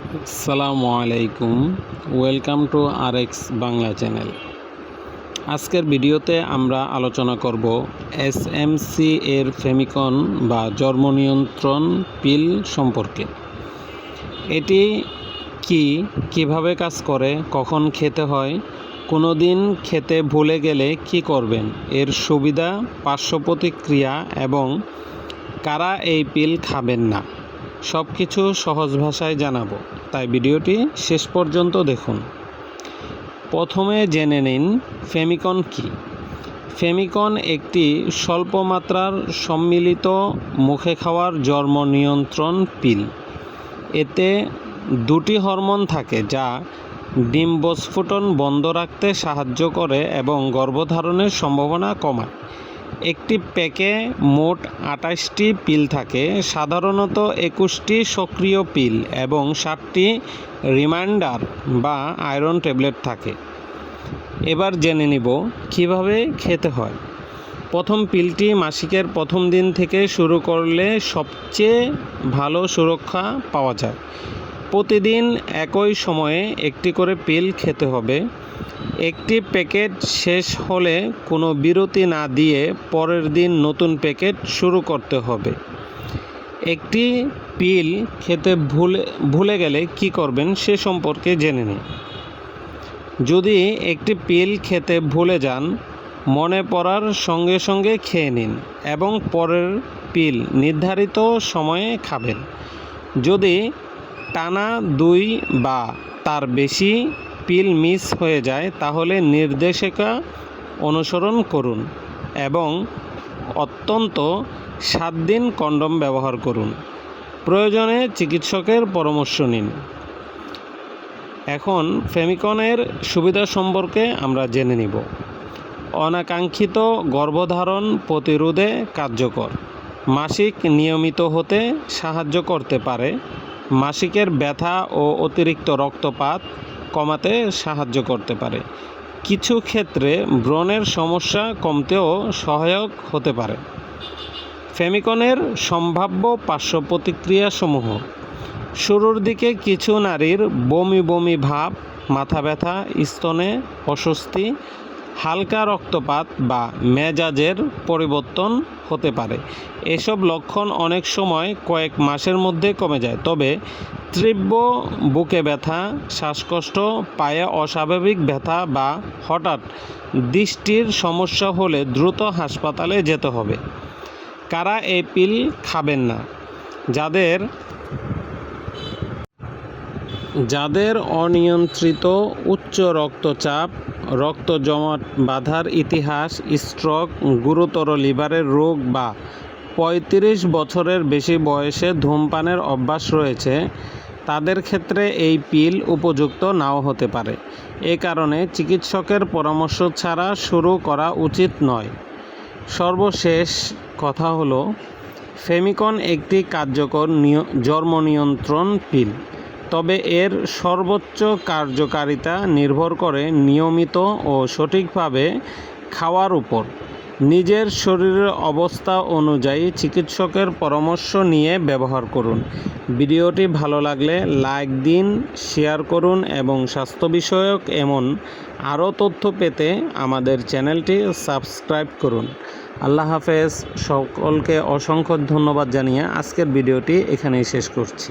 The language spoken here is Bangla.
আসসালামু আলাইকুম, welcome to RX Bangla channel. আজকের ভিডিওতে আমরা আলোচনা করব এসএমসি এর ফেমিকন বা জন্ম নিয়ন্ত্রণ পিল সম্পর্কে। এটি কিভাবে কাজ করে, কখন খেতে হয়, কোনো দিন খেতে ভুলে গেলে কি করবেন, এর সুবিধা, পার্শ্ব প্রতিক্রিয়া এবং কারা এই পিল খাবেন না, সব কিছু সহজ ভাষায় জানাবো, তাই ভিডিওটি শেষ পর্যন্ত দেখুন। প্রথমে জেনে নিন ফেমিকন কী। ফেমিকন একটি স্বল্প মাত্রার সম্মিলিত মুখে খাওয়ার জন্ম নিয়ন্ত্রণ পিল। এতে দুটি হরমোন থাকে যা ডিম্বস্ফুটন বন্ধ রাখতে সাহায্য করে এবং গর্ভধারণের সম্ভাবনা কমায়। একটি প্যাকে মোট 28টি পিল থাকে, সাধারণত 21টি সক্রিয় পিল এবং 7টি রিমাইন্ডার বা আয়রন ট্যাবলেট থাকে। এবার জেনে নিব কিভাবে খেতে হয়। প্রথম পিলটি মাসিকের প্রথম দিন থেকে শুরু করলে সবচেয়ে ভালো সুরক্ষা পাওয়া যায়। প্রতিদিন একই সময়ে একটি করে পিল খেতে হবে। একটি প্যাকেট শেষ হলে কোনো বিরতি না দিয়ে পরের দিন নতুন প্যাকেট শুরু করতে হবে। একটি পিল খেতে ভুলে গেলে কি করবেন সে সম্পর্কে জেনে নিন। যদি একটি পিল খেতে ভুলে যান, মনে পড়ার সঙ্গে সঙ্গে খেয়ে নিন এবং পরের পিল নির্ধারিত সময়ে খাবেন। যদি টানা 2 বা তার বেশি পিল মিস হয়ে যায় তাহলে নির্দেশিকা অনুসরণ করুন এবং অন্তত 7 দিন কন্ডোম ব্যবহার করুন। প্রয়োজনে চিকিৎসকের পরামর্শ নিন। এখন ফেমিকনের সুবিধা সম্পর্কে আমরা জেনে নিব। অনাকাঙ্ক্ষিত গর্ভধারণ প্রতিরোধে কার্যকর। মাসিক নিয়মিত হতে সাহায্য করতে পারে। মাসিকের ব্যথা ও অতিরিক্ত রক্তপাত কমাতে সাহায্য করতে পারে। কিছু ক্ষেত্রে ব্রণের সমস্যা কমতেও সহায়ক হতে পারে। ফেমিকনের সম্ভাব্য পার্শ্ব প্রতিক্রিয়াসমূহ: শুরুর দিকে কিছু নারীর বমি বমি ভাব, মাথা ব্যথা, স্তনে অস্বস্তি, হালকা রক্তপাত বা মেজাজের পরিবর্তন হতে পারে। এসব লক্ষণ অনেক সময় কয়েক মাসের মধ্যে কমে যায়, তবে তীব্র বুকে ব্যথা, শ্বাসকষ্ট, পায়ে অস্বাভাবিক ব্যথা বা হঠাৎ দৃষ্টির সমস্যা হলে দ্রুত হাসপাতালে যেতে হবে। কারা এই পিল খাবেন না? যাদের অনিয়ন্ত্রিত উচ্চ রক্তচাপ, রক্ত জমাট বাঁধার ইতিহাস, স্ট্রোক, গুরুতর লিভারের রোগ বা 35 বছরের বেশি বয়সে ধূমপানের অভ্যাস রয়েছে, তাদের ক্ষেত্রে এই পিল উপযুক্ত নাও হতে পারে। এ কারণে চিকিৎসকের পরামর্শ ছাড়া শুরু করা উচিত নয়। সর্বশেষ কথা হলো, ফেমিকন একটি কার্যকর জন্ম নিয়ন্ত্রণ পিল, তবে এর সর্বোচ্চ কার্যকারিতা নির্ভর করে নিয়মিত ও সঠিকভাবে খাওয়ার উপর। নিজের শরীরের অবস্থা অনুযায়ী চিকিৎসকের পরামর্শ নিয়ে ব্যবহার করুন। ভিডিওটি ভালো লাগলে লাইক দিন, শেয়ার করুন এবং স্বাস্থ্য বিষয়ক এমন আরও তথ্য পেতে আমাদের চ্যানেলটি সাবস্ক্রাইব করুন। আল্লাহ হাফেজ। সকলকে অসংখ্য ধন্যবাদ জানিয়ে আজকের ভিডিওটি এখানেই শেষ করছি।